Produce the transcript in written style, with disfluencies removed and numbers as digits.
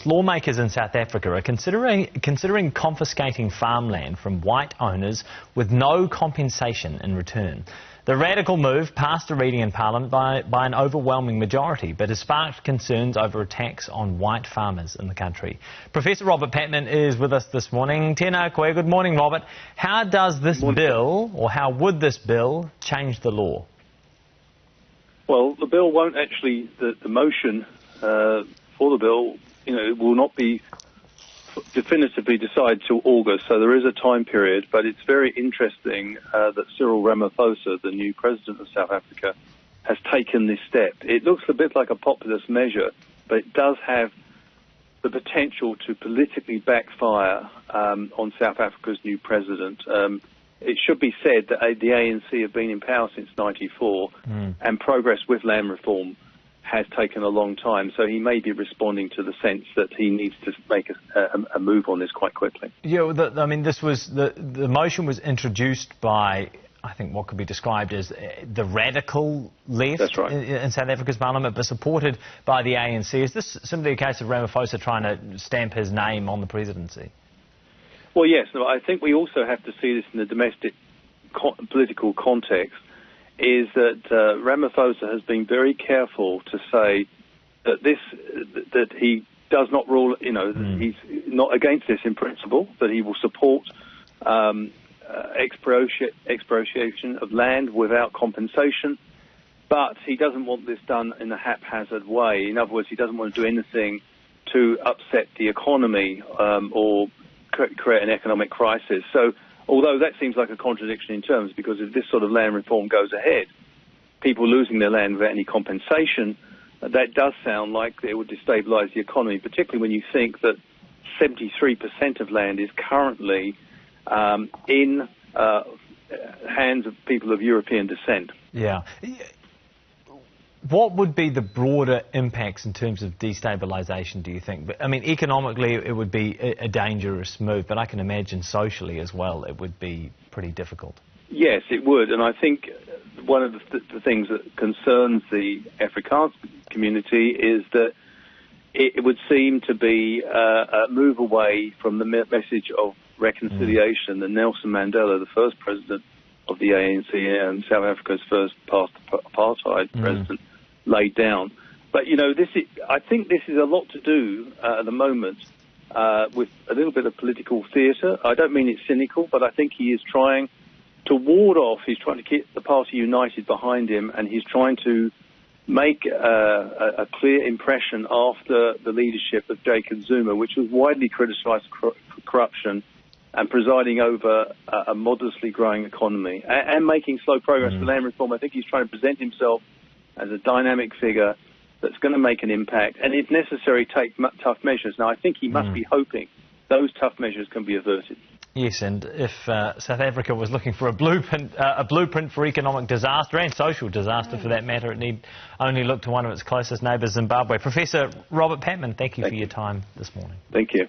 Lawmakers in South Africa are considering confiscating farmland from white owners with no compensation in return. The radical move passed a reading in Parliament by an overwhelming majority, but has sparked concerns over attacks on white farmers in the country. Professor Robert Patman is with us this morning. Tēnā koe. Good morning, Robert. How does this bill, or how would this bill, change the law? Well, the bill won't actually, the motion for the bill, it will not be definitively decided till August, so there is a time period, but it's very interesting that Cyril Ramaphosa, the new president of South Africa, has taken this step. It looks a bit like a populist measure, but it does have the potential to politically backfire on South Africa's new president. It should be said that the ANC have been in power since '94, and progress with land reform has taken a long time, so he may be responding to the sense that he needs to make a move on this quite quickly. Yeah, the motion was introduced by, I think, what could be described as the radical left. That's right. in South Africa's parliament, but supported by the ANC. Is this simply a case of Ramaphosa trying to stamp his name on the presidency? Well, yes. No, I think we also have to see this in the domestic political context, is that Ramaphosa has been very careful to say that he does not rule, that he's not against this in principle, that he will support expropriation of land without compensation, but he doesn't want this done in a haphazard way. In other words, he doesn't want to do anything to upset the economy or create an economic crisis. So, although that seems like a contradiction in terms, because if this sort of land reform goes ahead, people losing their land without any compensation, that does sound like it would destabilise the economy, particularly when you think that 73% of land is currently in hands of people of European descent. Yeah. What would be the broader impacts in terms of destabilisation, do you think? I mean, economically it would be a dangerous move, but I can imagine socially as well it would be pretty difficult. Yes, it would, and I think one of the things that concerns the Afrikaans community is that it would seem to be a move away from the message of reconciliation that Nelson Mandela, the first president of the ANC and South Africa's first apartheid president, laid down. But, I think this is a lot to do at the moment with a little bit of political theatre. I don't mean it's cynical, but I think he is trying to ward off, he's trying to keep the party united behind him, and he's trying to make a clear impression after the leadership of Jacob Zuma, which was widely criticised for corruption and presiding over a modestly growing economy and making slow progress with land reform. I think he's trying to present himself as a dynamic figure that's going to make an impact and, if necessary, take tough measures. Now, I think he must be hoping those tough measures can be averted. Yes, and if South Africa was looking for a blueprint for economic disaster and social disaster for that matter, it need only look to one of its closest neighbours, Zimbabwe. Professor Robert Patman, thank you for your time this morning. Thank you.